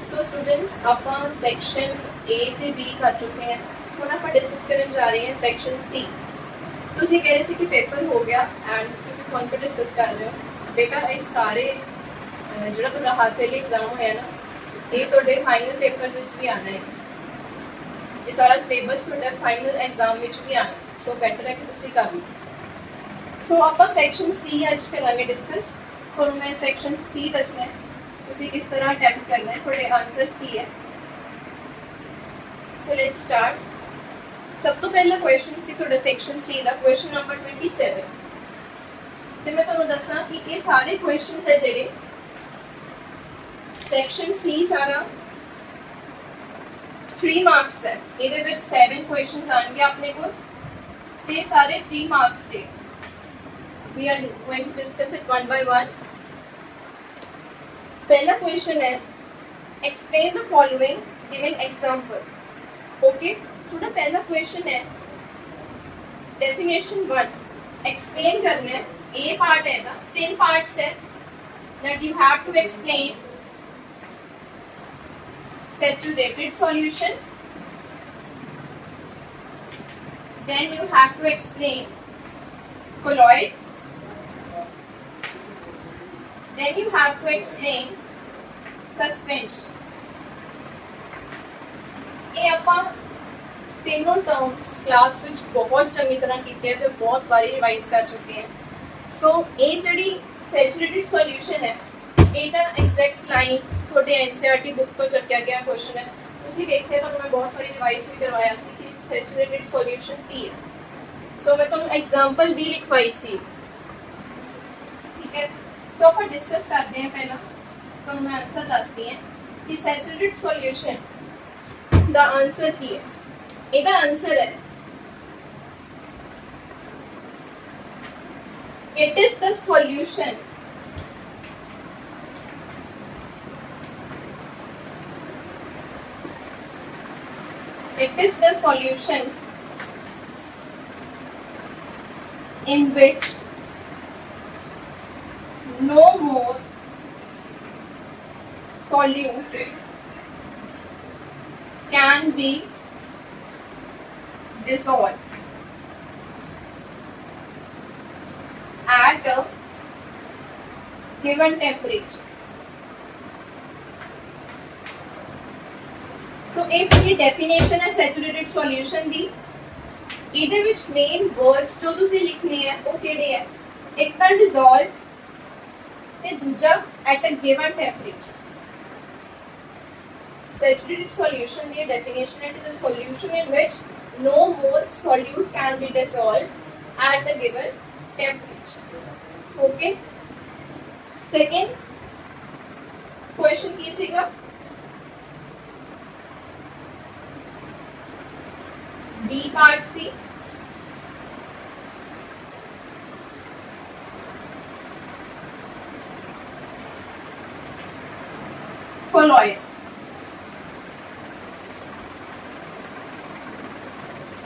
So students ਆਪਾਂ section A ਤੇ B ਕਰ ਚੁੱਕੇ ਹਾਂ। ਹੁਣ ਆਪਾਂ ਡਿਸਕਸ ਕਰਨ ਜਾ ਰਹੇ ਹਾਂ ਸੈਕਸ਼ਨ C। ਤੁਸੀਂ ਕਹਿ ਰਹੇ ਸੀ ਕਿ ਪੇਪਰ ਹੋ ਗਿਆ ਐਂਡ ਤੁਸੀਂ ਕੌਣ ਕੋ ਡਿਸਕਸ ਕਰ ਰਹੇ ਹੋ ਬੇਟਾ। ਇਹ ਸਾਰੇ ਜਿਹੜਾ ਤੁਹਾਡਾ ਹਾਫ ਈਅਰਲੀ ਐਗਜ਼ਾਮ ਹੋਇਆ ਨਾ, ਇਹ ਤੁਹਾਡੇ ਫਾਈਨਲ ਪੇਪਰਸ ਵਿੱਚ ਵੀ ਆਉਣਾ ਹੈ। ਇਹ ਸਾਰਾ ਸਿਲੇਬਸ ਤੁਹਾਡਾ ਫਾਈਨਲ ਐਗਜ਼ਾਮ ਵਿੱਚ ਵੀ ਆਉਣਾ, ਸੋ ਬੈਟਰ ਹੈ ਕਿ ਤੁਸੀਂ ਕਰ ਲਓ। ਸੋ ਆਪਾਂ ਸੈਕਸ਼ਨ C ਅੱਜ ਕਰਾਂਗੇ ਡਿਸਕਸ। ਹੁਣ ਮੈਂ ਸੈਕਸ਼ਨ C ਦੱਸਣਾ ਹੈ, ਤੁਸੀਂ ਕਿਸ ਤਰ੍ਹਾਂ ਅਟੈਂਪਟ ਕਰਨਾ ਹੈ, ਤੁਹਾਡੇ ਆਨਸਰਸ ਕੀ ਹੈ। So let's start. ਸਭ ਤੋਂ ਪਹਿਲਾ ਕੁਐਸਚਨ ਸੀ ਤੁਹਾਡਾ ਸੈਕਸ਼ਨ C ਦਾ, ਕੁਐਸਚਨ ਨੰਬਰ 27। ਤੇ ਮੈਂ ਤੁਹਾਨੂੰ ਦੱਸਾਂ ਕਿ ਇਹ ਸਾਰੇ ਕੁਐਸਚਨਸ ਹੈ ਜਿਹੜੇ ਸੈਕਸ਼ਨ C ਸਾਰਾ 3 ਮਾਰਕਸ ਹੈ। ਇਹਦੇ ਵਿੱਚ 7 ਕੁਐਸਚਨਸ ਆਣਗੇ ਆਪਣੇ ਕੋਲ ਤੇ ਸਾਰੇ 3 ਮਾਰਕਸ ਦੇ। We are going to discuss it one by one. पहला क्वेश्चन है, explain the following giving example. Okay, थोड़ा पहला क्वेश्चन है definition 1 explain करना है। A पार्ट है ना, 3 पार्ट्स है that you have to explain saturated solution, then you have to explain colloid, then you have to explain suspension. ਇਹ ਆਪਾਂ ਤਿੰਨੋਂ ਟਰਮਸ ਕਲਾਸ ਵਿੱਚ ਬਹੁਤ ਚੰਗੀ ਤਰ੍ਹਾਂ ਕੀਤੇ ਤੇ ਬਹੁਤ ਵਾਰੀ ਰਿਵਾਈਜ਼ ਕਰ ਚੁੱਕੇ ਹਾਂ। ਸੋ ਇਹ ਜਿਹੜੀ ਸੈਚੂਰੇਟਡ ਸੋਲਿਊਸ਼ਨ ਹੈ, ਇਹਦਾ ਐਗਜ਼ੈਕਟ ਲਾਈਨ ਤੁਹਾਡੇ ਐਨਸੀਈਆਰਟੀ ਬੁੱਕ ਤੋਂ ਚੱਕਿਆ ਗਿਆ ਕੁਐਸਚਨ ਹੈ। ਤੁਸੀਂ ਵੇਖਿਆ ਤੁਹਾਨੂੰ ਮੈਂ ਬਹੁਤ ਵਾਰੀ ਰਿਵਾਈਜ਼ ਵੀ ਕਰਵਾਇਆ ਸੀ ਕਿ ਸੈਚੂਰੇਟਡ ਸੋਲਿਊਸ਼ਨ ਕੀ ਹੈ। ਸੋ ਮੈਂ ਤੁਹਾਨੂੰ ਐਗਜ਼ਾਮਪਲ ਵੀ ਲਿਖਵਾਈ ਸੀ, ਠੀਕ ਹੈ। ਸੋ ਆਪਾਂ ਡਿਸਕਸ ਕਰਦੇ ਹਾਂ। ਪਹਿਲਾਂ ਤੁਹਾਨੂੰ ਮੈਂ ਆਨਸਰ ਦੱਸਦੀ ਹਾਂ ਕਿ ਸੈਚੂਰੇਟਡ ਸੋਲਿਊਸ਼ਨ ਦਾ ਆਨਸਰ ਕੀ ਹੈ। ਇਹਦਾ ਆਨਸਰ ਹੈ it is the solution in which no more solute can be dissolved at a given temperature. So ਇਹ ਪੂਰੀ ਡੈਫੀਨੇਸ਼ਨ ਹੈ ਸੈਚੂਰੇਟਡ ਸੋਲਿਊਸ਼ਨ ਦੀ। ਇਹਦੇ ਵਿੱਚ ਮੇਨ ਵਰਡਸ ਜੋ ਤੁਸੀਂ ਲਿਖਣੇ ਹੈ ਉਹ ਕਿਹੜੇ ਹੈ? ਇੱਕ ਤਾਂ dissolve ਤੇ ਦੂਜਾ at a given temperature. Saturated solution the definition it is a solution in which no more solute can be dissolved at the given temperature. Okay. Second question ਕੀ ਸੀਗਾ? B part ਸੀ colloid।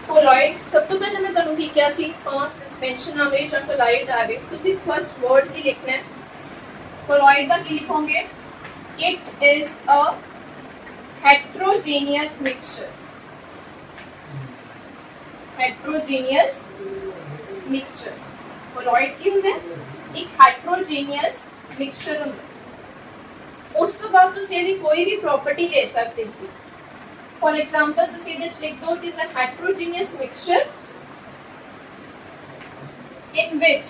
colloid ਸਭ ਤੋਂ ਪਹਿਲਾਂ ਮੈਂ ਤੁਹਾਨੂੰ ਕੀ ਕਿਹਾ ਸੀ, suspension ਆਵੇ ਜਾਂ colloid ਆਵੇ, ਤੁਸੀਂ ਫਸਟ ਵਰਡ ਕੀ ਲਿਖਣਾ ਹੈ। colloid the Ki ਲਿਖੋਗੇ? it is a heterogeneous mixture। heterogeneous mixture colloid ਕੀ ਹੁੰਦਾ ਹੈ? ਇੱਕ heterogeneous mixture ਹੁੰਦਾ ਹੈ। ਉਸ ਤੋਂ ਬਾਅਦ ਤੁਸੀਂ ਇਹਦੀ ਕੋਈ ਵੀ ਪ੍ਰੋਪਰਟੀ ਦੇ ਸਕਦੇ ਸੀ। ਫॉर एग्जांपल ਤੁਸੀਂ ਇਹਦੇ ਵਿੱਚ ਲਿਖ ਦਿਓ it is a heterogeneous mixture in which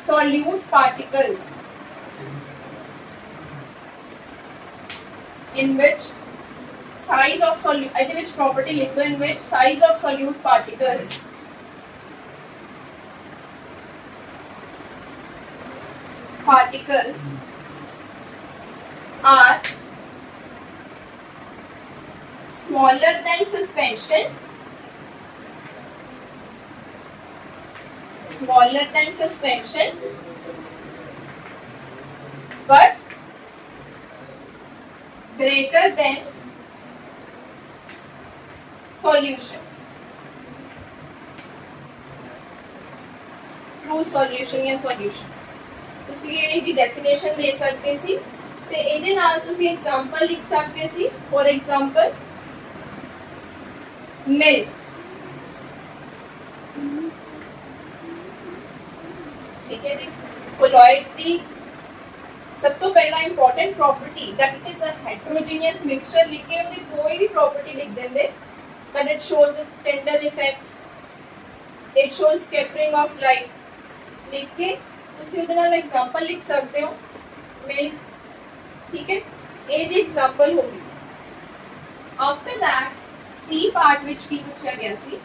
solute particles in which size of solute ਇਹਦੇ ਵਿੱਚ ਪ੍ਰੋਪਰਟੀ ਲਿਖ ਦਿਓ in which size of solute particles are smaller than suspension, but greater than solution. True solution या solution. ਤੁਸੀਂ ਇਹਦੀ definition ਦੇ ਸਕਦੇ ਸੀ ਤੇ ਇਹਦੇ ਨਾਲ ਤੁਸੀਂ ਐਗਜ਼ਾਮਪਲ ਲਿਖ ਸਕਦੇ ਸੀ। ਫॉर ਐਗਜ਼ਾਮਪਲ ਮਿਲ, ठीक है जी। कोलॉइड की सब तो पहला important property that it is a heterogeneous mixture लिख के ਉਹਦੀ कोई भी प्रॉपर्टी लिख देंगे that it shows Tyndall effect, it shows scattering of light लिख के ਤੁਸੀਂ ਉਹਦੇ ਨਾਲ एग्जांपल लिख सकते हो मिल, ठीक है। ਇਹਦੀ एग्जांपल होगी। आफ्टर दैट सी पार्ट ਵਿੱਚ ਕੀ ਪੁੱਛਿਆ ਗਿਆ ਸੀ,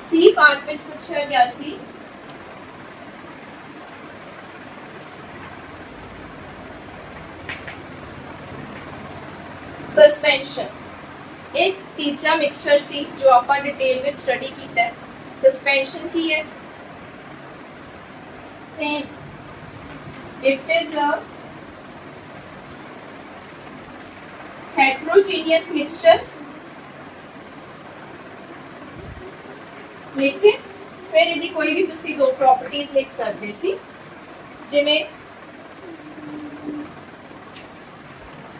सी पार्ट ਵਿੱਚ ਪੁੱਛਿਆ ਗਿਆ ਸੀ सस्पेंशन। एक तीजा मिक्सचर सी जो आप डिटेल में स्टडी किया है। सस्पेंशन की है same, it is a heterogeneous mixture लिख के फिर यदि कोई भी तुसी दो प्रॉपर्टीज लिख सकते सी, जिमें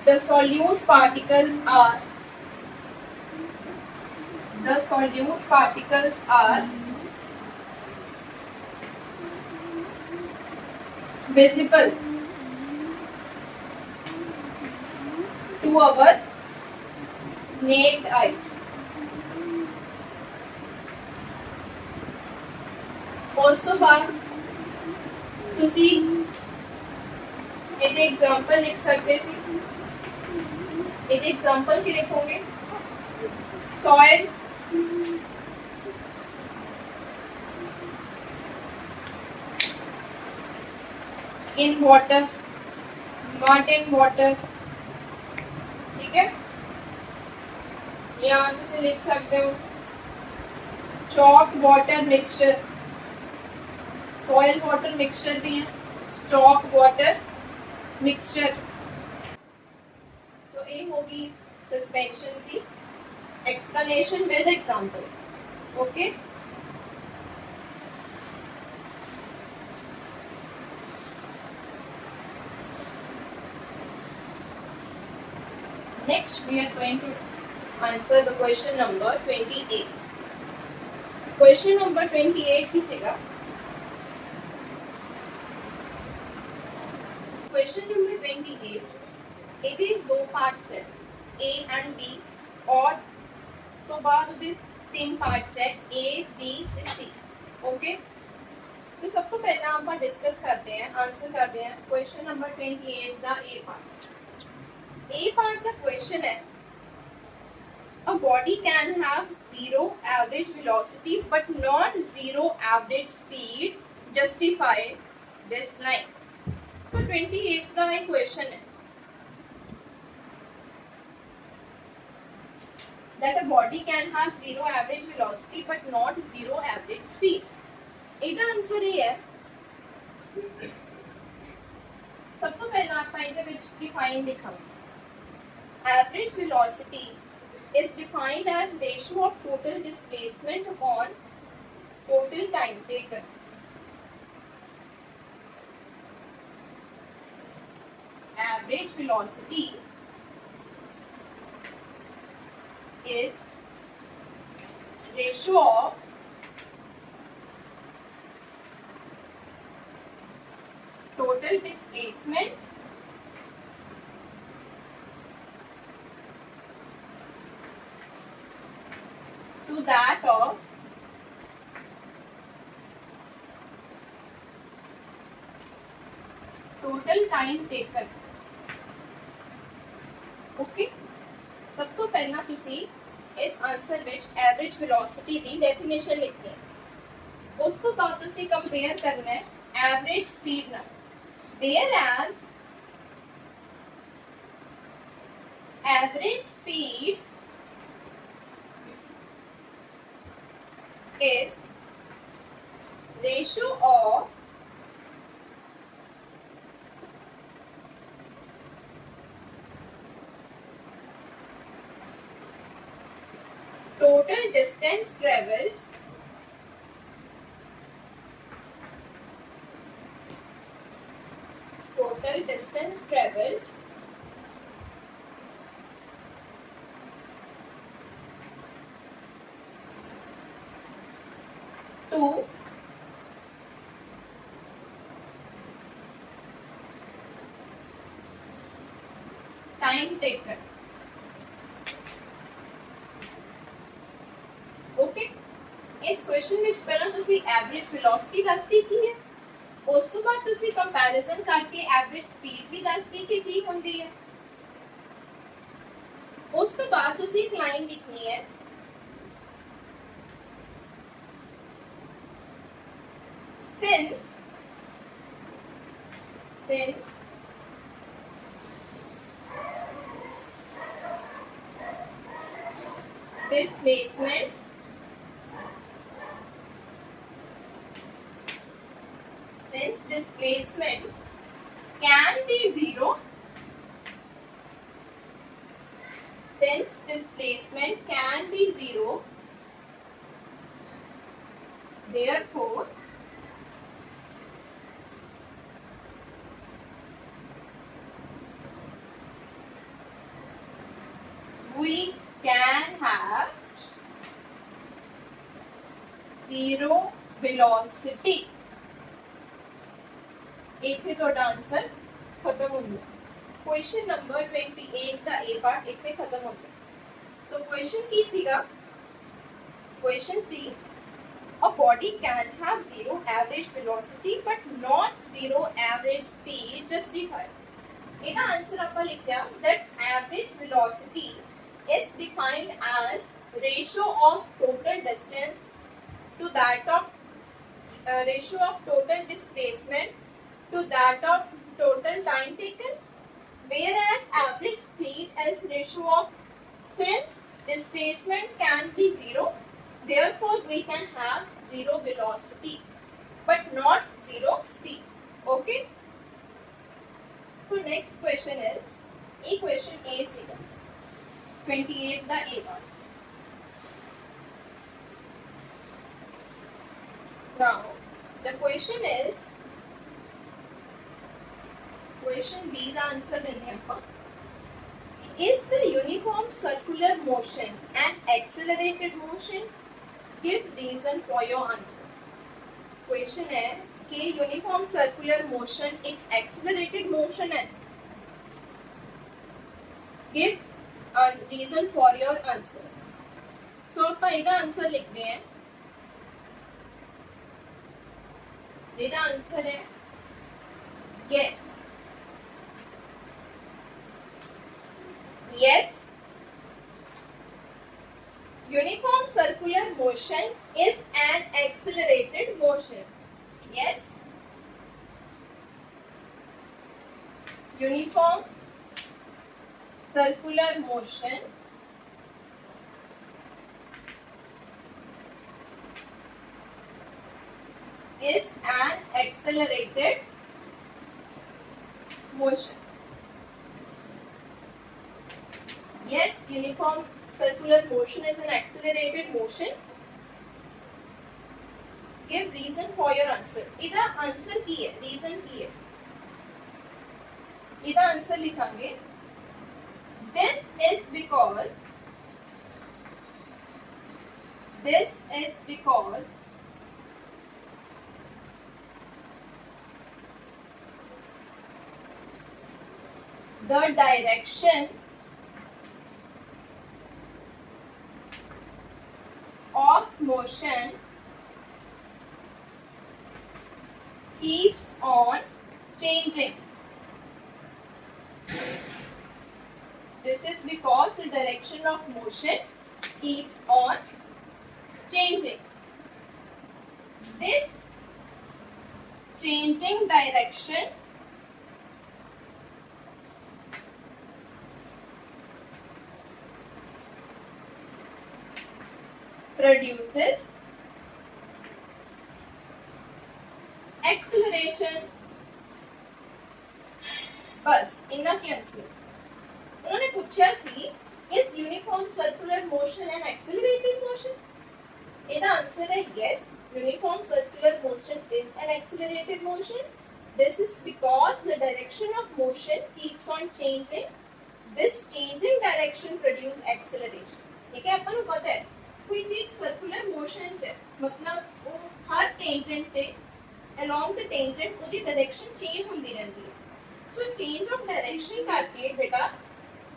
the solute particles are visible to our naked eyes। ਉਸ ਤੋਂ ਬਾਅਦ ਤੁਸੀਂ ਇਹਦੇ एग्जांपल लिख सकते सी। एक एग्जांपल की लिखोगे soil in water, not in water, ठीक है। यहाँ तुम लिख सकते हो chalk water mixture, soil water mixture भी है, स्टॉक वाटर मिक्सचर। ये होगी सस्पेंशन की explanation with example, okay. Next we are going to answer the question number 28। Question number 28 की सीगा क्वेश्चन नंबर 28 ਇਹਦੇ दो पार्ट्स है A and B और तो बाद ਉਹਦੇ तीन पार्ट्स है A B ਤੇ C, ओके। सो सब तो पहला ਆਪਾਂ डिस्कस करते हैं, आंसर करते हैं question number 28 the A part. A part का क्वेश्चन है a body can have zero average velocity but not zero average speed, justify this line। सो 28 ਦਾ ਇਹ क्वेश्चन है that a body can have zero average velocity but not zero average speed। ਇਹਦਾ answer ਇਹ ਹੈ, ਸਭ ਤੋਂ ਪਹਿਲਾਂ ਆਪਾਂ ਇਹਦੇ ਵਿੱਚ ਡਿਫਾਈਨ ਲਿਖਾਂਗੇ। average velocity is defined as ratio of total displacement upon total time taken। average velocity is ratio of total displacement to that of total time taken, okay. सब तो पहला तुसी इस answer which average velocity the definition लिखनी है। उस तो बाद तुसी कंपेयर करना है एवरेज स्पीड नाल, whereas average speed is ratio of total distance traveled total distance traveled to time taken. Okay, इस क्वेश्चन ਵਿੱਚ ਪਹਿਲਾਂ ਤੁਸੀਂ ਐਵਰੇਜ ਵੈਲੋਸਿਟੀ ਦੱਸਦੀ ਕੀ ਹੈ, ਉਸ ਤੋਂ ਬਾਅਦ ਤੁਸੀਂ ਕੰਪੈਰੀਜ਼ਨ ਕਰਕੇ ਐਵਰੇਜ ਸਪੀਡ ਵੀ ਦੱਸਦੀ ਕਿ ਕੀ ਹੁੰਦੀ ਹੈ, ਉਸ ਤੋਂ ਬਾਅਦ ਤੁਸੀਂ ਇੱਕ ਲਾਈਨ ਲਿਖਣੀ ਹੈ since displacement can be zero, therefore we can have zero velocity. ਇੱਥੇ ਤੁਹਾਡਾ ਆਨਸਰ ਖਤਮ ਹੁੰਦਾ। Question number 28 the A part ਇੱਥੇ ਖਤਮ ਹੁੰਦਾ। ਸੋ क्वेश्चन ਕੀ ਸੀਗਾ? Question C a body can have zero average velocity but not zero average speed, justify. ਇਹਦਾ answer ਆਪਾਂ ਲਿਖਿਆ that average velocity is defined as ratio of total distance to that of ratio of total displacement to that of total time taken, whereas average speed is ratio of, since displacement can be zero, therefore we can have zero velocity but not zero speed. Okay, so next question is equation A सीधा 28 the A one. Now the question is question B the answer देंगे अपन. Is the uniform circular motion an accelerated motion? Give reason for your answer. Question है कि uniform circular motion एक accelerated motion है. Give a reason for your answer. So अपन इधर answer लिखते हैं. इधर answer है yes. Yes, uniform circular motion is an accelerated motion. Yes, uniform circular motion is an accelerated motion. Yes, uniform circular motion is an accelerated motion. Give reason for your answer. इधर answer की है, reason की है. इधर answer लिखेंगे. This is because the direction of motion keeps on changing. This is because the direction of motion keeps on changing. This changing direction produces acceleration. बस इतना की आंसर. उन्होंने पूछा सी is uniform circular motion an accelerated motion? ਇਹਦਾ answer है yes, uniform circular motion is an accelerated motion. This is because the direction of motion keeps on changing. This changing direction produce acceleration. ठीक है, अपन को पता है कोई चीज circular motion च मतलब वो हर टेंजेंट ते along the tangent ਉਹਦੀ डायरेक्शन चेंज ਹੁੰਦੀ ਰਹਿੰਦੀ ਹੈ. सो चेंज ऑफ डायरेक्शन ਕਰਕੇ ਬੇਟਾ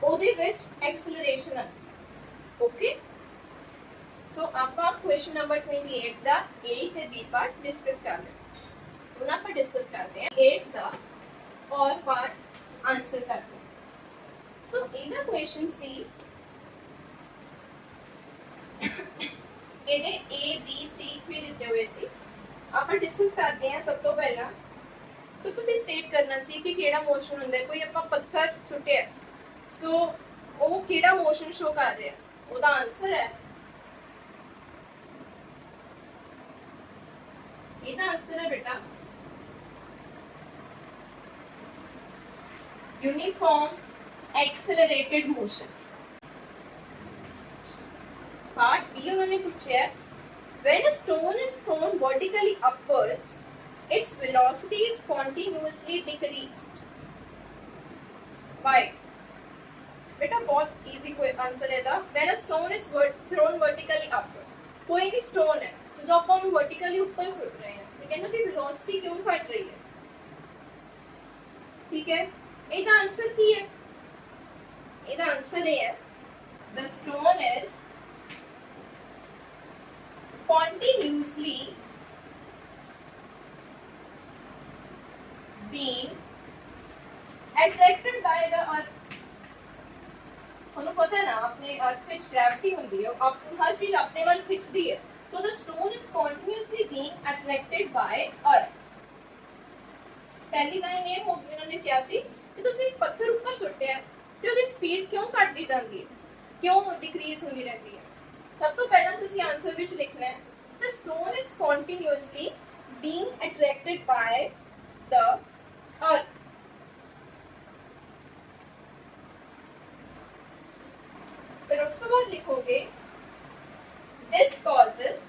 ਉਹਦੇ ਵਿੱਚ ਐਕਸਲਰੇਸ਼ਨ ਆਉਂਦੀ. ਓਕੇ, ਸੋ ਆਪਾਂ ਕੁਐਸਚਨ ਨੰਬਰ 28 ਦਾ A ਤੇ B ਪਾਰਟ ਡਿਸਕਸ ਕਰ ਰਹੇ ਹਾਂ. ਹੁਣ ਆਪਾਂ ਡਿਸਕਸ ਕਰਦੇ ਹਾਂ 8 ਦਾ ਔਰ ਪਾਰਟ ਆਨਸਰ ਕਰਦੇ ਹਾਂ. ਸੋ ਇਹਦਾ ਕੁਐਸਚਨ ਸੀ ਇਹਦੇ A B C 3 ਦਿੱਤੇ ਹੋਏ ਸੀ. ਆਪਾਂ ਡਿਸਕਸ ਕਰਦੇ ਹਾਂ. ਸਭ ਤੋਂ ਪਹਿਲਾਂ ਸੋ ਤੁਸੀਂ ਸਟੇਟ ਕਰਨਾ ਸੀ ਕਿ ਕਿਹੜਾ ਮੋਸ਼ਨ ਹੁੰਦਾ ਹੈ. ਕੋਈ ਆਪਾਂ ਪੱਥਰ ਸੁੱਟਿਆ ਸੋ ਉਹ ਕਿਹੜਾ ਮੋਸ਼ਨ ਸ਼ੋ ਕਰ ਰਿਹਾ, ਉਹਦਾ ਆਨਸਰ ਹੈ ਇਹਦਾ ਆਨਸਰ ਹੈ ਬੇਟਾ uniform accelerated motion. Part B उन्होंने पूछा है when a stone is thrown vertically upwards its velocity is continuously decreased. Why? बेटा बहुत इजी आंसर है दा. when a stone is thrown vertically upward, कोई भी स्टोन है जो आप ਉਹਨੂੰ वर्टिकली ऊपर सुट रहे हैं तो कहते कि वेलोसिटी क्यों घट रही है. ठीक है, ਇਹਦਾ ਆਨਸਰ ਕੀ ਹੈ? ਇਹਦਾ ਆਨਸਰ ਇਹ ਹੈ the stone is continuously being attracted by the earth. ਤੁਹਾਨੂੰ ਪਤਾ ਹੈ ਨਾ ਆਪਣੇ अर्थ ਵਿੱਚ ਗ੍ਰੈਵਿਟੀ ਹੁੰਦੀ ਹੈ, ਆਪ ਹਰ ਚੀਜ਼ ਆਪਣੇ ਵੱਲ ਖਿੱਚਦੀ ਹੈ. so the stone is continuously being attracted by earth. ਪਹਿਲੀ ਲਾਈਨ ਇਹ ਹੋ ਇਹਨਾਂ ਨੇ ਕਿਹਾ ਸੀ ਕਿ ਤੁਸੀਂ ਪੱਥਰ ਉੱਪਰ ਸੁੱਟਿਆ ਤੇ ਉਹਦੀ ਸਪੀਡ ਕਿਉਂ ਘਟਦੀ ਜਾਂਦੀ ਹੈ, ਕਿਉਂ ਡਿਕਰੀਜ਼ ਹੁੰਦੀ ਰਹਿੰਦੀ ਹੈ. ਸਭ ਤੋਂ ਪਹਿਲਾਂ ਤੁਸੀਂ ਆਨਸਰ ਵਿੱਚ ਲਿਖਣਾ ਹੈ the stone is continuously being attracted by the earth. फिर उसके बाद लिखोगे this causes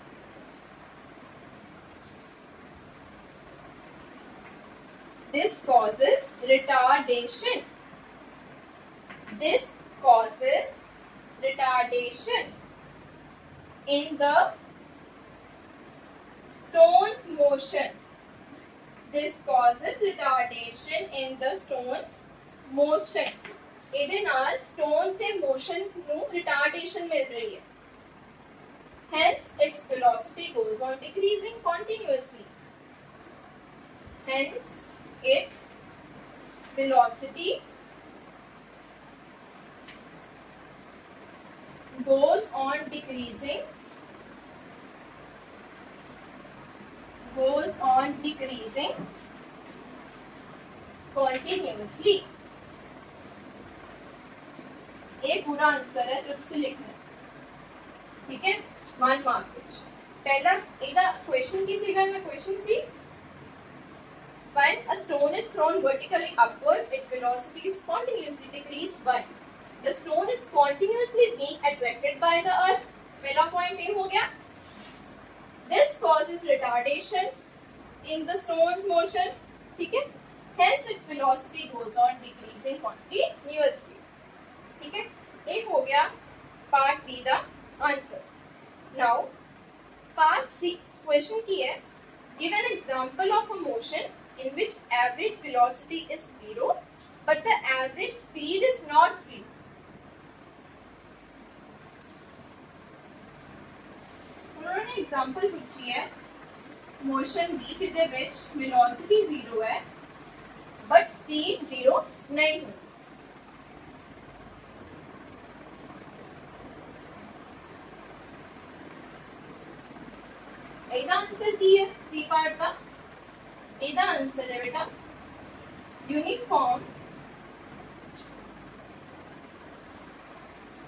retardation. This causes retardation in the stone's motion. This causes retardation in the stone's motion. ਇਹਦੇ ਨਾਲ stone ਤੇ motion ਨੂੰ retardation ਮਿਲ ਰਹੀ ਹੈ. Hence its velocity goes on decreasing continuously. Hence its velocity goes on decreasing continuously. ये पूरा answer है जो तुझे लिखना है. ठीक है, 1 मार्क ਵਿੱਚ पहला ਇਹਦਾ क्वेश्चन ਕੀ ਸੀਗਾ? ਇਹਦਾ question C when a stone is thrown vertically upward its velocity is continuously decreased by the stone is continuously being attracted by the earth. पहला पॉइंट ये हो गया. this causes retardation in the stone's motion. ठीक है, hence its velocity goes on decreasing continuously. ठीक है, एक हो गया पार्ट बी दा answer. Now part C question की है give an example of a motion in which average velocity is 0 but the average speed is not 0. उन्होंने example पूछी है मोशन दी जिदे विच वेलोसिटी 0 है बट स्पीड 0 नहीं है. ਇਹਦਾ ਆਨਸਰ ਕੀ ਹੈ? ਸੀ ਪਾਰਟ ਦਾ ਇਹਦਾ ਆਨਸਰ ਹੈ ਬੇਟਾ uniform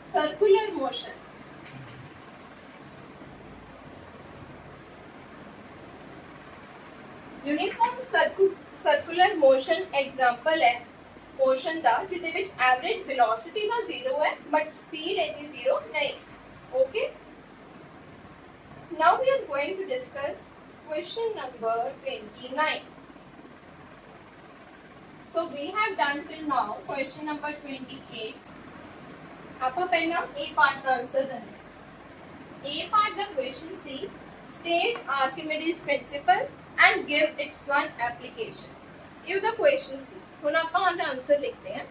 circular motion. Uniform circular motion example है मोशन ਦਾ ਜਿਹਦੇ ਵਿੱਚ ਐਵਰੇਜ ਵੈਲੋਸਿਟੀ ਦਾ 0 ਹੈ ਬਟ ਸਪੀਡ ਇਹਦੀ 0 ਨਹੀਂ. Okay, now we are going to discuss question number 29. So we have done till now question number 28. ਆਪਾਂ ਪਹਿਲਾਂ A part ਦਾ ਆਨਸਰ ਦਿੰਦੇ ਹਾਂ। A part the question C state Archimedes principle and give its one application। ਇਹ ਉਹਦਾ question ਸੀ। ਹੁਣ ਆਪਾਂ ਉਹਦਾ answer ਲਿਖਦੇ ਹਾਂ।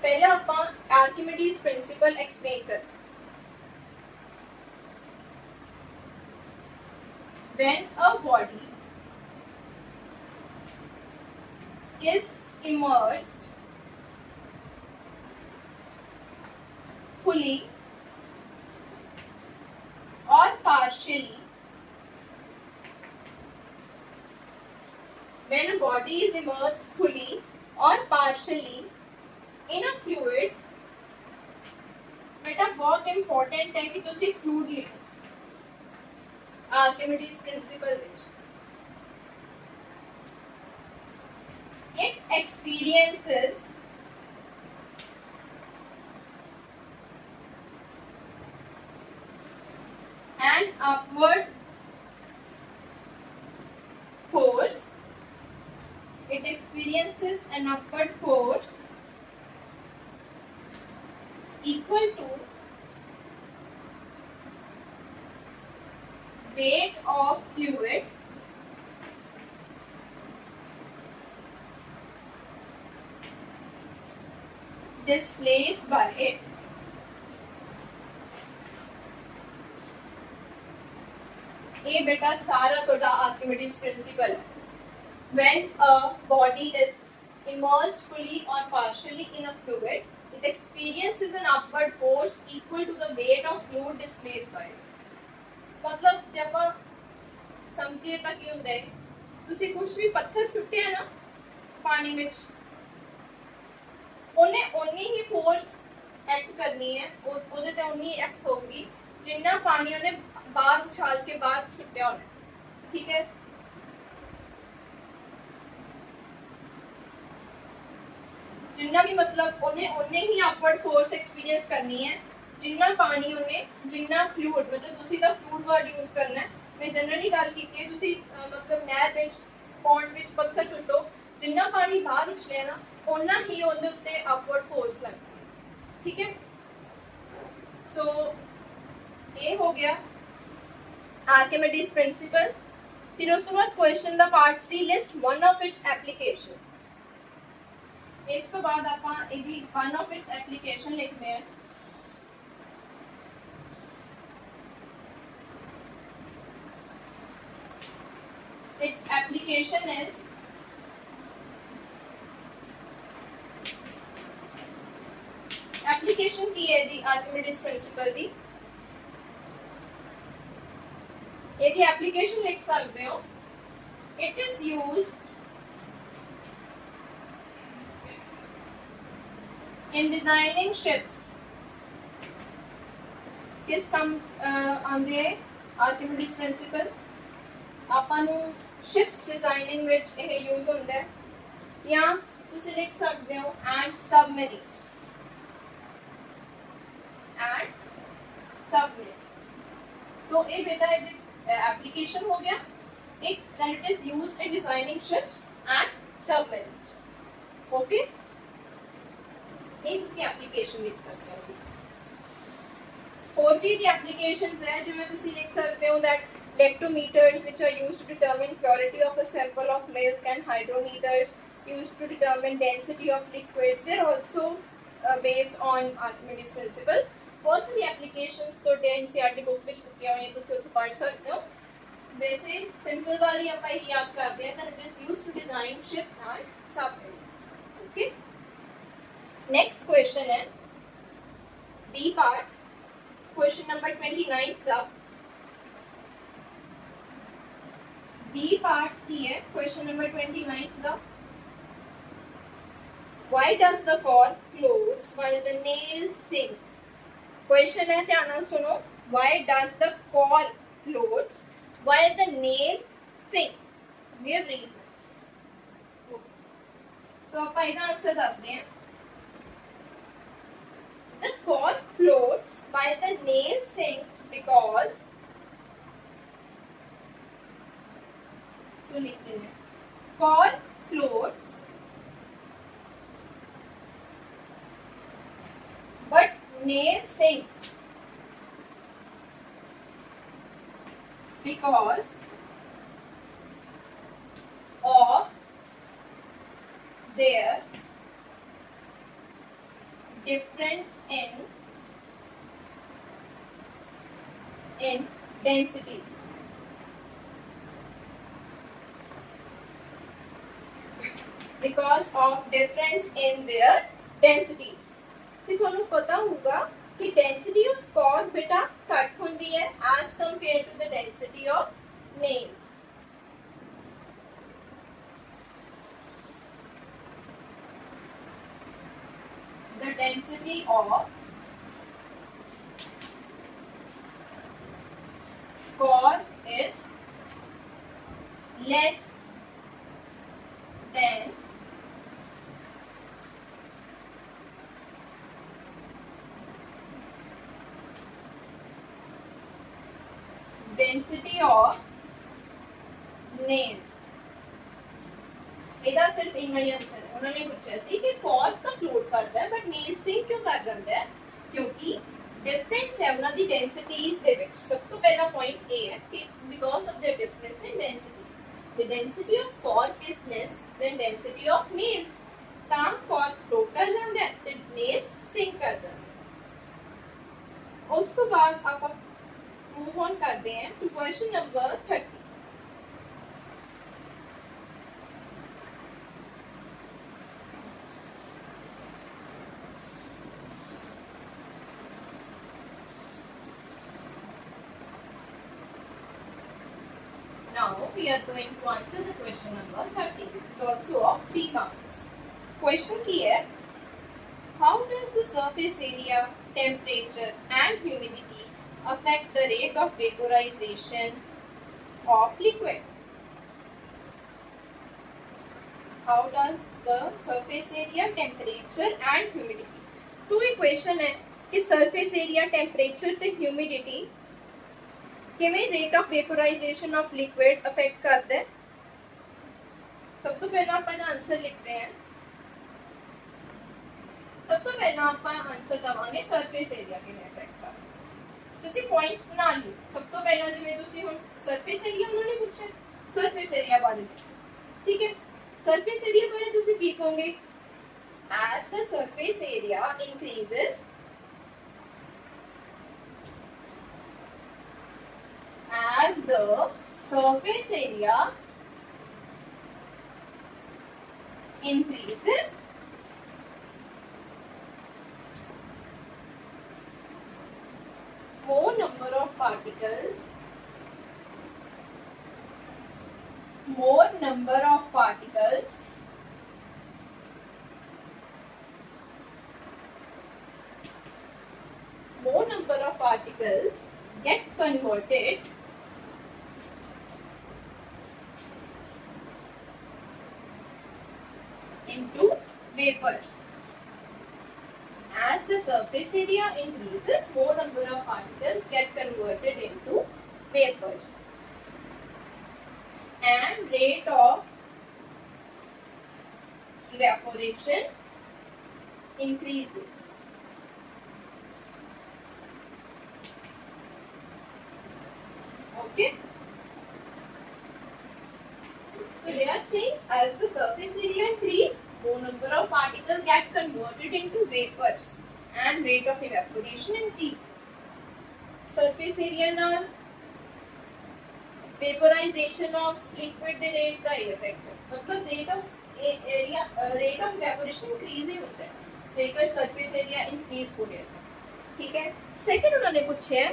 पहले अपन आर्किमिडीज प्रिंसिपल एक्सप्लेन कर। When a body is immersed fully or partially, when a body is immersed fully or partially in a fluid, बेटा बहुत इंपॉर्टेंट है कि तुसी फ्लूइड लिखो Archimedes principal which it experiences an upward force, it experiences an upward force equal to weight of fluid displaced by it। ये बेटा सारा तोड़ा आर्किमिडीज प्रिंसिपल है। When a body is immersed fully or partially in a fluid, it experiences an upward force equal to the weight of fluid displaced by it। मतलब जब आप समझिए ਤਾਂ ਕੀ ਹੁੰਦਾ ਹੈ ਤੁਸੀਂ ਕੁਝ ਵੀ ਪੱਥਰ ਸੁੱਟਿਆ ਨਾ ਪਾਣੀ ਵਿੱਚ ਉਹਨੇ ਉਨੀ ਹੀ ਫੋਰਸ ਐਕਟ ਕਰਨੀ ਹੈ ਉਹਦੇ ਤੇ ਉਨੀ ਐਕਟ ਹੋਊਗੀ ਜਿੰਨਾ ਪਾਣੀ ਉਹਨੇ ਬਾਹਰ ਉਛਾਲ ਕੇ ਬਾਹਰ ਸੁੱਟਿਆ ਹੋਣਾ। ਠੀਕ ਹੈ जिन्ना भी मतलब उन्हें उन्ने ही अपवर्ड फोर्स एक्सपीरियंस करनी है जिन्ना पानी उन्हें जिन्ना फ्लूइड मतलब तुसी दा फ्लूइड वर्ड यूज करना है। मैं जनरली गल कीती है तुसी मतलब नहर विच पॉन्ड विच पत्थर सुट्टो जिन्ना पानी बाहर उछले ना उन्ना ही उहदे उत्ते अपवर्ड फोर्स लगदी है। ठीक है सो ये हो गया आर्किमिडीज प्रिंसिपल। फिर उस बाद क्वेश्चन दा part C list one of its application. इस तो बाद आप वन ऑफ इट्स एप्लीकेशन लिखते हैं। इट्स एप्लीकेशन इज एप्लीकेशन की है दी आर्किमिडीज प्रिंसिपल दी यदि एप्लीकेशन लिख सकते हो। It is used in designing ships किस ਕੰਮ ਆਂਦੇ ਆਰਕਿਮੀਡੀਜ਼ ਪ੍ਰਿੰਸੀਪਲ ਆਪਾਂ ਨੂੰ ships designing ਵਿੱਚ ਇਹ ਯੂਜ਼ ਹੁੰਦਾ ਹੈ ਜਾਂ ਤੁਸੀਂ ਲਿਖ ਸਕਦੇ ਹੋ and submarines so ਇਹ ਬੇਟਾ ਇਹਦੇ ਐਪਲੀਕੇਸ਼ਨ ਹੋ ਗਿਆ ਇੱਕ that it is used in designing ships and submarines। okay ਇਹ ਤੁਸੀਂ ਐਪਲੀਕੇਸ਼ਨ ਲਿਖ ਸਕਦੇ ਹੋ। ਹੋਰ ਵੀ ਦੀ ਐਪਲੀਕੇਸ਼ਨਸ ਹੈ ਜਿਵੇਂ ਤੁਸੀਂ ਲਿਖ ਸਕਦੇ ਹੋ that lectometers which are used to determine purity of a sample of milk and hydrometers used to determine density of liquids, they are also based on Archimedes principle। बहुत सारी एप्लीकेशंस तो NCERT बुक ਵਿੱਚ ਦਿੱਤੀਆਂ ਹੋਈਆਂ ਤੁਸੀਂ ਉੱਥੇ ਪੜ੍ਹ ਸਕਦੇ ਹੋ। वैसे सिंपल वाली ਆਪਾਂ ਇਹ याद करते हैं that it is used to design ships and submarines। okay next question है बी पार्ट क्वेश्चन नंबर 29 का बी पार्ट की है क्वेश्चन नंबर 29 का why does the cork floats while the nail sinks। Question है ध्यान से सुनो why does the cork floats while the nail sinks give reason। so ਆਪਾਂ ਇਹਦਾ ਆਨਸਰ ਦੱਸਦੇ ਹਾਂ। The cork floats while the nail sinks because तो लिखते हैं cork floats but nail sinks because of their difference in densities. Because of difference in their densities. तो ਤੁਹਾਨੂੰ पता होगा कि density of cork बेटा घट होती है as compared to the density of nails. The density of cork is less than density of nails. ਇਹਦਾ ਸਿਰਫ ਇੰਨਾ ਹੀ ਆਨਸਰ ਹੈ। ਉਹਨਾਂ ਨੇ ਪੁੱਛਿਆ ਸੀ ਕਿ cork ਤਾਂ float ਕਰਦਾ ਹੈ but nail sink ਕਿਉਂ ਕਰ ਜਾਂਦਾ ਹੈ? ਕਿਉਂਕਿ difference ਹੈ ਉਹਨਾਂ ਦੀ densities ਦੇ ਵਿੱਚ। ਸਭ ਤੋਂ ਪਹਿਲਾ point ਇਹ ਹੈ ਕਿ because of their difference in densities, the density of cork is less than density of nails. ਤਾਂ cork float ਕਰ ਜਾਂਦਾ ਹੈ ਤੇ nail sink ਕਰ ਜਾਂਦਾ ਹੈ। ਉਸ ਤੋਂ ਬਾਅਦ ਆਪਾਂ move on करते हैं to question number 30. Now we are going to answer the question number 30, which is also of 3 marks. Question की है, how does the surface area, temperature and humidity affect the rate of vaporization of liquid? How does the surface area, temperature and humidity? So ये question है कि surface area, temperature ਤੇ humidity ਕਿਵੇਂ rate of vaporization of liquid affect करते हैं? सब तो पहला अपन आंसर लिखते हैं। सब तो पहला अपन आंसर दवांगे सरफेस एरिया किਵੇਂ अफेक्ट करता। ਤੁਸੀਂ ਪੁਆਇੰਟਸ ਬਣਾ ਲਿਓ। ਸਭ ਤੋਂ ਪਹਿਲਾਂ ਜਿਵੇਂ ਤੁਸੀਂ ਹੁਣ ਸਰਫੇਸ ਏਰੀਆ ਉਹਨਾਂ ਨੇ ਪੁੱਛਿਆ, ਸਰਫੇਸ ਏਰੀਆ ਬਾਰੇ ਠੀਕ ਹੈ। ਸਰਫੇਸ ਏਰੀਆ ਬਾਰੇ ਤੁਸੀਂ ਕੀ ਕਹੋਗੇ? as the surface area increases, as the surface area increases, more number of particles more number of particles get converted into vapors. As the surface area increases, more number of particles get converted into vapors. And rate of evaporation increases. Okay. So they are saying as the surface area increases, more number of particles get converted into vapors and rate of evaporation increases. Surface area ਨਾਲ vaporization of liquid ਦੇ rate ਦਾ ਹੀ effect ਹੈ। मतलब rate of evaporation increase ही होता है जेकर surface area increase हो गया। ठीक है। Second उन्होंने पूछा है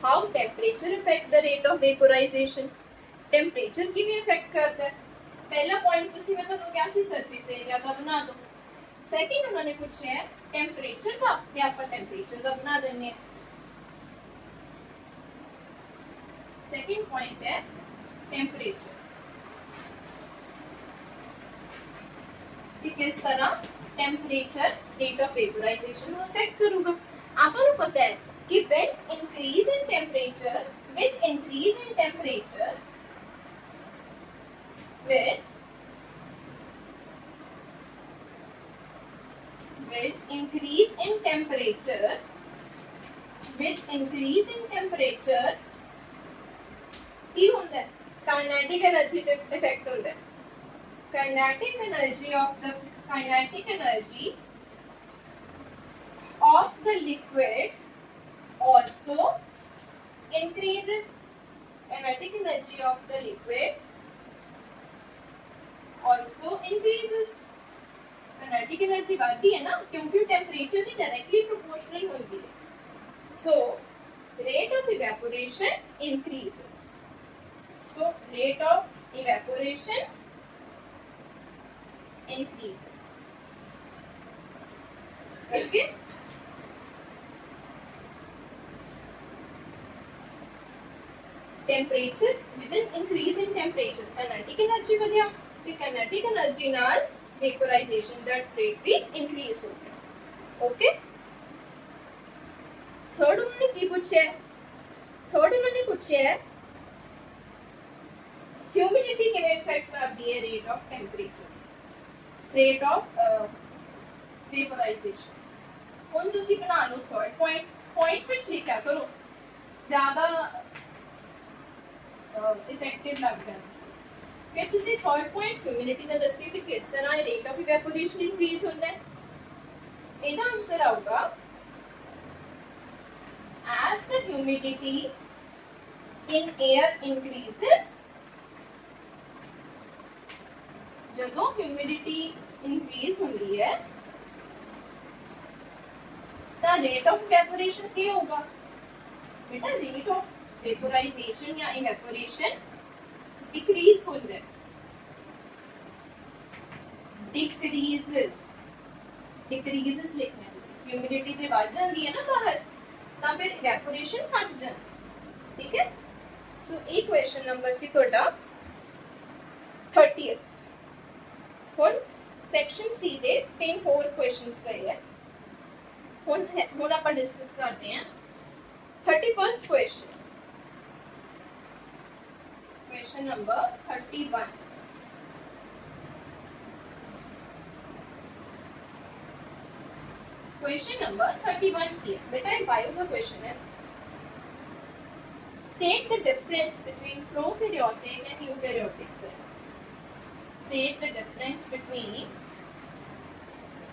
how temperature affect the rate of vaporization. Temperature किਵੇਂ इफेक्ट करता है? पहला पॉइंट ਤੁਸੀਂ ਮੈਂ ਤੁਹਾਨੂੰ ਕਿਹਾ ਸੀ ਸਰਫੇਸ ਏਰੀਆ ਦਾ ਬਣਾ ਦਿਓ। ਸੈਕਿੰਡ ਉਹਨਾਂ ਨੇ ਪੁੱਛਿਆ ਹੈ टेम्परेचर ਦਾ ਤੇ ਆਪਾਂ टेम्परेचर ਦਾ ਬਣਾ ਦਿੰਨੇ ਆ। सेकंड पॉइंट है टेम्परेचर। कि किस तरह टेम्परेचर रेट ऑफ वेपराइजेशन को अफेक्ट करूंगा। आपको पता है कि when increase in temperature with increase in temperature with increase in temperature ਕੀ ਹੁੰਦਾ ਹੈ काइनेटिक एनर्जी ਤੇ ਇਫੈਕਟ ਹੁੰਦਾ ਹੈ kinetic energy of the liquid also increases kinetic energy of the liquid also increases kinetic energy बढ़ती है ना क्योंकि temperature की डायरेक्टली प्रोपोर्शनल होती है so rate of evaporation increases so rate of evaporation increases okay temperature with an increase in temperature kinetic energy ਵਧਿਆ ਤੇ kinetic energy ਨਾਲ vaporization that rate भी increase हो गया okay थर्ड उन्होंने की पूछा है ह्यूमिडिटी किਵੇਂ इफेक्ट करती है rate of temperature rate of vaporisation ਹੁਣ ਤੁਸੀਂ ਬਣਾ ਲਓ थर्ड पॉइंट्स ਵਿੱਚ ਲਿਖਿਆ ਕਰੋ ਜ਼ਿਆਦਾ इफेक्टिव लगता है फिर ਤੁਸੀਂ थर्ड पॉइंट ह्यूमिडिटी ਦਾ ਦੱਸਿਓ ਕਿ ਕਿਸ ਤਰ੍ਹਾਂ रेट ऑफ इवेपोरेशन इंक्रीज ਹੁੰਦਾ है ਇਹਦਾ ਆਨਸਰ ਆਊਗਾ as the humidity in air increases ਜਦੋਂ ਹਿਊਮਿਡਿਟੀ ਇਨਕਰੀਜ਼ ਹੁੰਦੀ ਹੈ ਤਾਂ ਰੇਟ ਆਫ ਇਵੈਪੋਰੇਸ਼ਨ ਕੀ ਹੋਊਗਾ बेटा रेट ऑफ वेपोराइजेशन या इवेपोरेशन डिक्रीज होता है डिक्रीजेस लिखना है ह्यूमिडिटी जब बढ़ जाती है ना बाहर तो फिर इवेपोरेशन घट जाती ठीक है सो ये क्वेश्चन नंबर सी ਤੁਹਾਡਾ 30th ਹੁਣ ਸੈਕਸ਼ਨ ਸੀ ਦੇ ਤਿੰਨ ਹੋਰ ਕੁਐਸਚਨਸ ਪਏ ਹੈ ਹੁਣ ਆਪਾਂ ਡਿਸਕਸ ਕਰਦੇ ਹਾਂ 31st question number 31 question number 31 here beta bio का question है state the difference between prokaryotic and eukaryotic cell state the difference between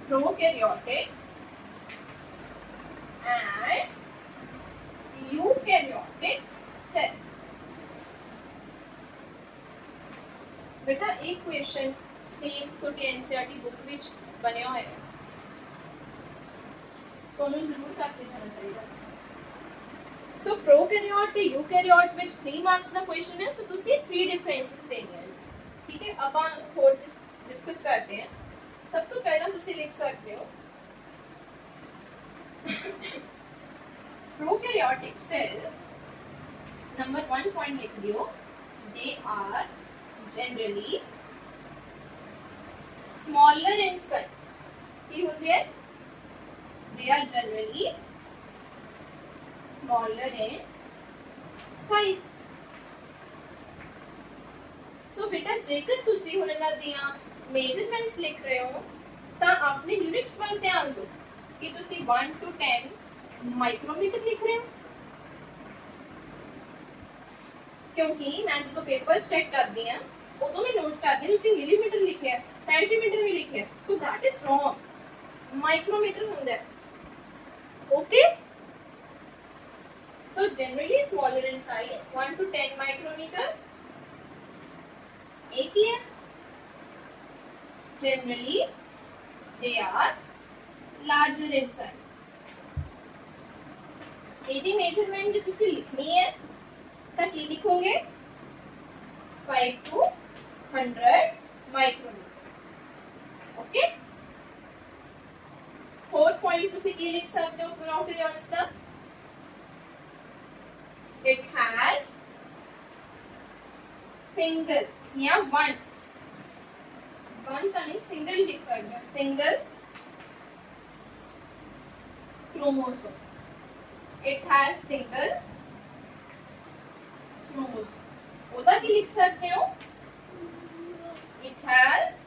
prokaryotic and eukaryotic cell बेटा एक क्वेश्चन सेम तो एनसीईआरटी बुक विच बनया होया है ਤੁਹਾਨੂੰ ਜ਼ਰੂਰ ਕਰਕੇ ਜਾਣਾ ਚਾਹੀਦਾ ਸੋ ਪ੍ਰੋਕੈਰੀਓਟ ਤੇ ਯੂਕੈਰੀਓਟ ਵਿੱਚ 3 ਮਾਰਕਸ ਦਾ ਕੁਐਸਚਨ ਹੈ ਸੋ ਤੁਸੀਂ 3 ਡਿਫਰੈਂਸਸ ਦੇਣੇ ਹਨ ਠੀਕ ਹੈ ਆਪਾਂ ਹੋਰ ਡਿਸਕਸ ਕਰਦੇ ਹਾਂ ਸਭ ਤੋਂ ਪਹਿਲਾਂ ਤੁਸੀਂ ਲਿਖ ਸਕਦੇ ਹੋ prokaryotic cell number 1 point लिख दियो they are generally smaller in size की होती है they are generally smaller in size so बेटा जेकर तुसी हुन इन्हां दियां मेजरमेंट्स लिख रहे हो ਤਾਂ ਆਪਣੇ यूनिट्स ਵੱਲ ਧਿਆਨ ਦਿਓ कि तुसी 1 to 10 माइक्रोमीटर लिख रहे हो क्योंकि मैं जो पेपर्स चेक करती हैं उदों मैं नोट करती हूं उसी मिलीमीटर लिखे है सेंटीमीटर भी लिखे है so that is wrong micrometre होता है okay so generally smaller in size 1 to 10 micrometre एक ही है generally they are larger in size ਇਹਦੀ ਮੇਜਰਮੈਂਟ ਜੇ ਤੁਸੀਂ ਲਿਖਣੀ ਹੈ ਤਾਂ ਕੀ ਲਿਖੋਗੇ 5 to 100 ਮਾਈਕਰੋਮੀਟਰ ਓਕੇ ਹੋਰ ਪੁਆਇੰਟ ਤੁਸੀਂ ਕੀ ਲਿਖ ਸਕਦੇ ਹੋ ਪ੍ਰੋਕੈਰੀਓਟਸ ਦਾ it has single या one वन तो नहीं सिंगल लिख सकते हो, single chromosome, it has single chromosome. ओदा की लिख सकते हो, it has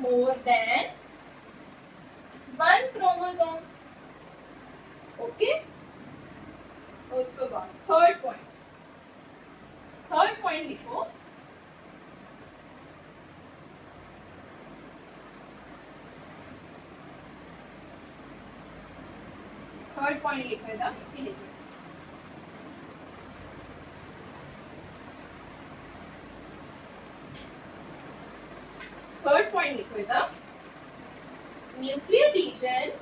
more than one chromosome. Okay, उसके बाद थर्ड पॉइंट लिखो, थर्ड पॉइंट लिखो था, लिखो थर्ड पॉइंट लिखो था, nuclear region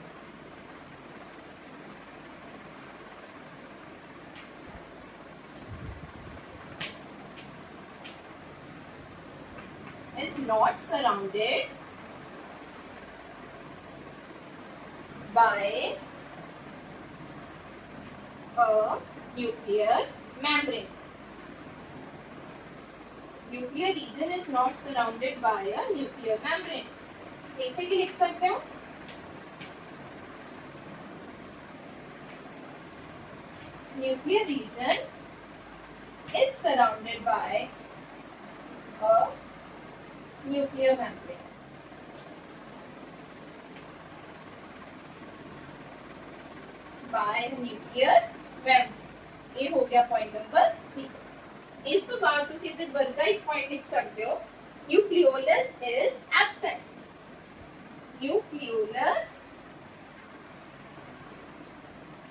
is not surrounded by a nuclear membrane. Nuclear region is not surrounded by a nuclear membrane. एक है कि लिख सकते हो, nuclear region is surrounded by a nuclear membrane. By a nuclear membrane. ये हो गया पॉइंट नंबर 3। इस बार तुम सीधे वर्ग का एक पॉइंट लिख सकते हो, nucleolus is absent. Nucleolus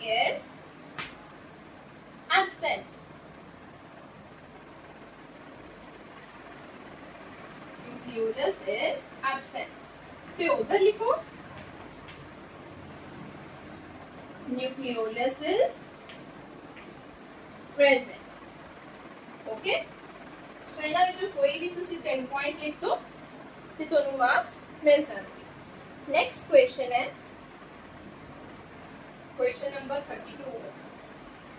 is absent. Nucleolus is absent. तो उधर लिखो, न्यूक्लियोलस इज प्रेजेंट। ओके, सो इन्हां विचों कोई भी तुसी 10 पॉइंट लिख दो ते तुहानू मार्क्स मिल जाणगे। नेक्स्ट क्वेश्चन है question number 32।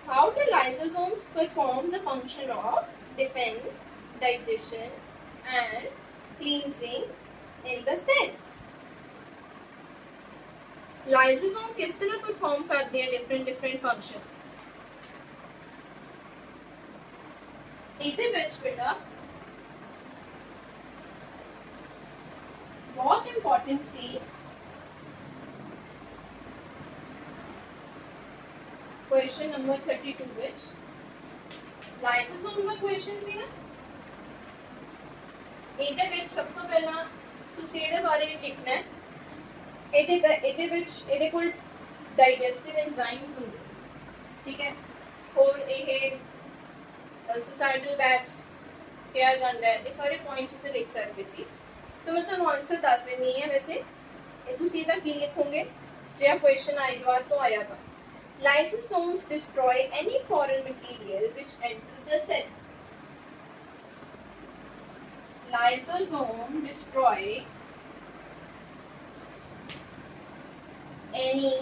How do lysosomes perform the function of defense, digestion and cleansing in the cell? Lysosome किस तरह परफॉर्म करते हैं डिफरेंट फंक्शंस? ਇਹਦੇ ਵਿੱਚ बेटा बहुत इंपॉर्टेंट सी क्वेश्चन नंबर 32 ਵਿੱਚ ਲਾਈਸੋਸੋਮ ਦਾ क्वेश्चन ਸੀ ਨਾ। ਇਹਦੇ ਵਿੱਚ ਸਭ ਤੋਂ ਪਹਿਲਾਂ ਤੁਸੀਂ ਇਹਦੇ ਬਾਰੇ ਲਿਖਣਾ ਹੈ। ਇਹਦੇ ਵਿੱਚ ਇਹਦੇ ਕੋਲ ਡਾਈਜੈਸਟਿਵ ਐਂਜ਼ਾਈਮਸ ਹੁੰਦੇ, ਠੀਕ ਹੈ, और ਇਹ ਸੁਸਾਈਡਲ ਬੈਗਸ ਕਿਹਾ ਜਾਂਦਾ ਹੈ। ਇਹ ਸਾਰੇ ਪੁਆਇੰਟਸ ਤੁਸੀਂ ਲਿਖ ਸਕਦੇ ਸੀ। ਸੋ ਮੈਂ ਤੁਹਾਨੂੰ ਆਨਸਰ ਦੱਸ ਦਿੰਦੀ ਹਾਂ। ਵੈਸੇ ਇਹ ਤੁਸੀਂ ਇਹਦਾ ਕੀ ਲਿਖੋਗੇ ਜੇ ਆ ਕੁਐਸਚਨ ਆਇਦਵਾਰ ਤੋਂ ਆਇਆ ਤਾਂ। Lysosomes destroy any foreign material which enter the cell. Lysosome destroy any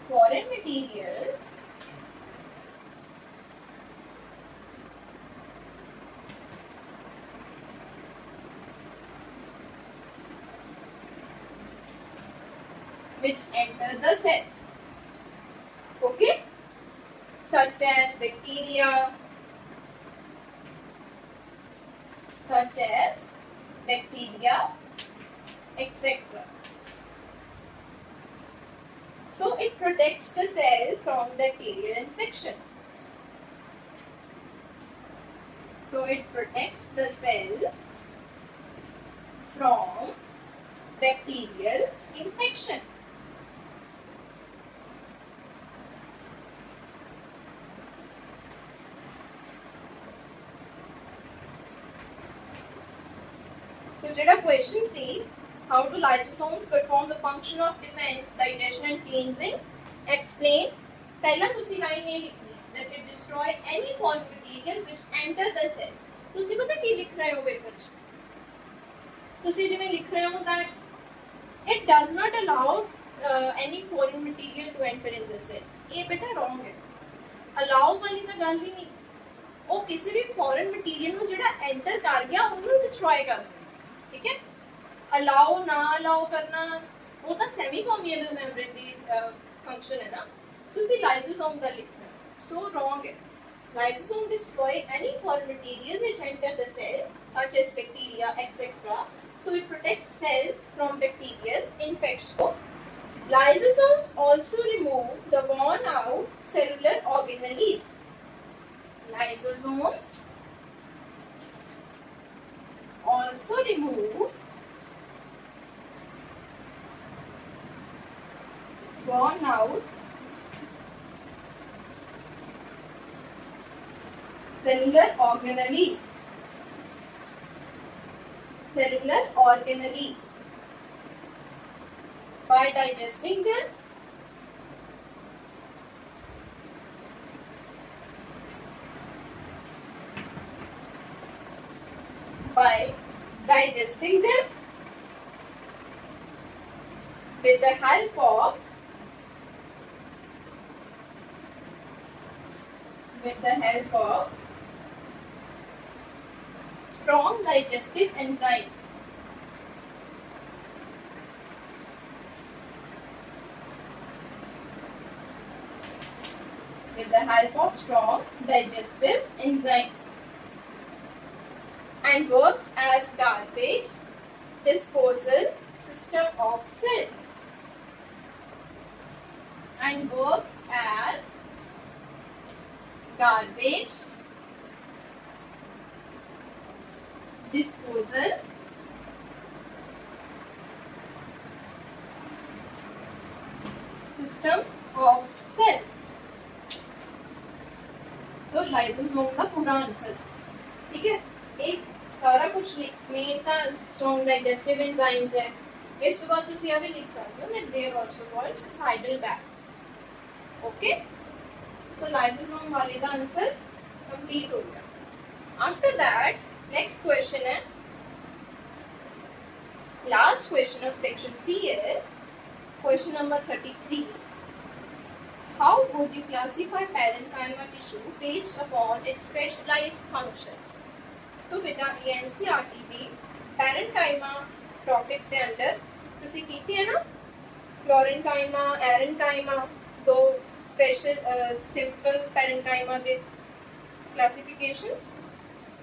foreign material which enter the cell. Okay, such as bacteria, etc. So it protects the cell from bacterial infection. So it protects the cell from bacterial infection. So ਜਿਹੜਾ question C, how do lysosomes perform the function of defense, digestion and cleansing? Explain. ਪਹਿਲਾਂ ਤੁਸੀਂ line ਇਹ ਲਿਖਣੀ that it destroy any foreign material which enter the cell. ਤੁਸੀਂ ਪਤਾ ਕੀ ਲਿਖ ਰਹੇ ਹੋ ਪੇਪਰ 'ਚ? ਤੁਸੀਂ ਜਿਵੇਂ ਲਿਖ ਰਹੇ ਹੋ that it does not allow any foreign material to enter in the cell. ਇਹ ਬੇਟਾ wrong ਹੈ। allow ਵਾਲੀ ਤਾਂ ਗੱਲ ਹੀ ਨਹੀਂ। ਉਹ ਕਿਸੇ ਵੀ ਫੋਰਨ ਮਟੀਰੀਅਲ ਨੂੰ ਜਿਹੜਾ ਐਂਟਰ ਕਰ ਗਿਆ ਉਹਨੂੰ ਡਿਸਟਰੋਏ ਕਰ ਦਿੰਦਾ। ਠੀਕ ਹੈ, ਅਲਾਓ ਨਾ ਅਲਾਓ ਕਰਨਾ ਉਹ ਤਾਂ ਸੈਮੀ ਪਰਮੀਏਬਲ ਮੈਂਬਰੇਨ ਦੀ ਫੰਕਸ਼ਨ ਹੈ ਨਾ, ਤੁਸੀਂ ਲਾਈਸੋਸੋਮ ਦਾ ਲਿਖਣਾ, ਸੋ ਰੋਂਗ ਹੈ। Lysosome destroy any foreign material which enter the cell, such as bacteria, etc. So it protects cell from bacterial infection. Lysosomes also remove the worn out cellular organelles. Lysosomes also remove worn out cellular organelles. Cellular organelles. By digesting them, by digesting them with the help of strong digestive enzymes. With the help of strong digestive enzymes, and works as garbage disposal system of cell. And works as garbage disposal system of cell. So lysosome का पूरा answer, ठीक है, एक सारा कुछ main का strong digestive enzymes है। इस बाद तुसी अभी लिख सकते हो that they are also called suicidal bags. Okay, so lysosome वाले का आंसर complete हो गया। After that next question है, last question of section C is question number 33. How would you classify parenchyma tissue based upon its specialized functions? So beta NCERT the parenchyma topic ਦੇ ਅੰਦਰ ਤੁਸੀਂ ਕੀਤੀ ਹੈ ਨਾ, florenchyma, arenchyma, ਦੋ special simple parenchyma ਦੇ classifications,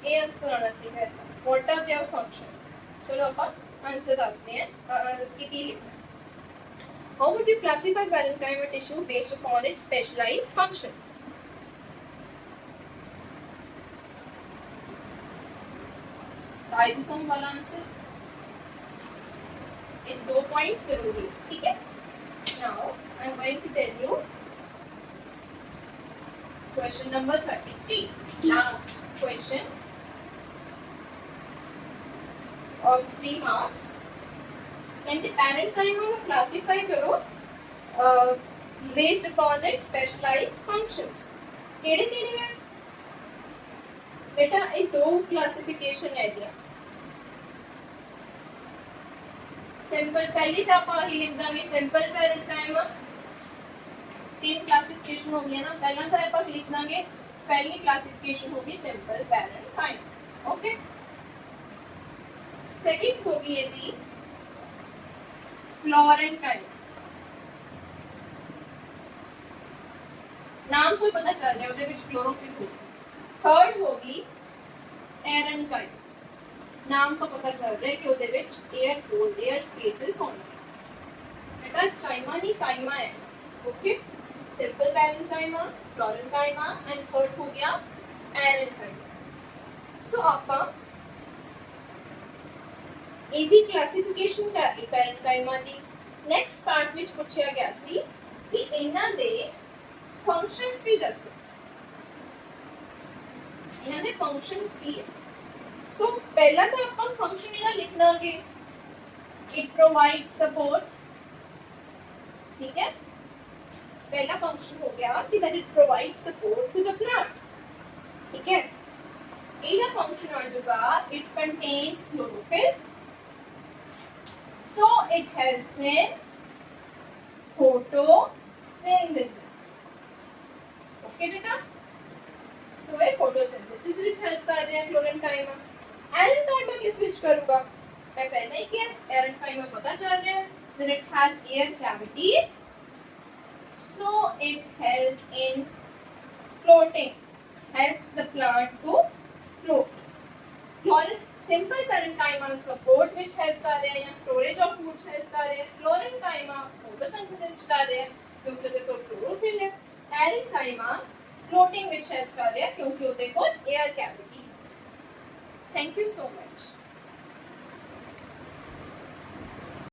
ਇਹ answer ਆਣਾ ਸੀਗਾ। What are their functions? ਚਲੋ ਆਪਾਂ ਆਨਸਰ ਦੱਸਦੇ ਹਾਂ ਕਿ ਕੀ ਲਿਖਣਾ। How would you classify parenchyma tissue based upon its specialized functions? Lysosome वाला आंसर इन 2 points जरूरी है, ठीक है। Now I am going to tell you question number 33, last question of 3 marks. कहते parenchyma को classify करो based upon its specialized functions. केड़े केड़े हैं बेटा, ये 2 classification है दिया। सिंपल पहली तो आप ही लिख देंगे सिंपल parenchyma, 3 क्लासिफिकेशन हो गया ना। पहला तो आप लिख देंगे पहली क्लासिफिकेशन होगी सिंपल parenchyma, ओके। सेकंड होगी यदि फ्लोरेंकाइमा, नाम कोई पता चल रहा है ਉਹਦੇ ਵਿੱਚ क्लोरोफिल हो। थर्ड होगी एरेंकाइमा, नाम तो पता चल रहा है कि ਉਹਦੇ ਵਿੱਚ एयर होल एयर स्पेसेस होंगे। बेटा चाइमा नहीं काइमा है, okay. Simple parenchyma, chlorenchyma and third हो गया एरेंकाइमा। सो ਆਪਾਂ ਇਹਦੀ ਕਲਾਸੀਫਿਕੇਸ਼ਨ ਕਰ ਲਈ ਪੈਰੇਨਕਾਈਮਾ ਦੀ। ਨੈਕਸਟ ਪਾਰਟ ਵਿੱਚ ਪੁੱਛਿਆ ਗਿਆ ਸੀ ਕਿ ਇਹਨਾਂ ਦੇ ਫੰਕਸ਼ਨਸ ਵੀ ਦੱਸੋ, ਇਹਨਾਂ ਦੇ ਫੰਕਸ਼ਨਸ ਕੀ ਹੈ। ਸੋ ਪਹਿਲਾਂ ਤਾਂ ਆਪਾਂ ਫੰਕਸ਼ਨ ਇਹਦਾ ਲਿਖ ਦਾਂਗੇ, ਇਟ ਪ੍ਰੋਵਾਈਡ ਸਪੋਰਟ, ਠੀਕ ਹੈ। पहला फंक्शन हो गया कि that it provide support to the plant, ठीक है। ਇਹਦਾ फंक्शन आ जाएगा it contains chlorophyll, so it helps in photosynthesis, okay बेटा। ਸੋ ਇਹ ਫੋਟੋਸਿੰਥੇਸਿਸ ਵਿੱਚ ਹੈਲਪ ਕਰ ਰਿਹਾ ਕਲੋਰੈਂਕਾਈਮਾ। एरेनकाइमा किस विच करूंगा? मैं पहले ही किया। एरेनकाइमा पता चल रहा है that it has air cavities, so it helps in floating, helps the plant to float। और simple parenchyma support which help कर रहे हैं या स्टोरेज ऑफ फूड्स हेल्प कर रहे हैं। क्लोरेंकाइमा फोटोसिंथेसिस कर रहे हैं क्योंकि उहदे कोल क्लोरोफिल है। एरेनकाइमा फ्लोटिंग विच हेल्प कर रहे हैं क्योंकि उहदे कोल air cavities. Thank you so much.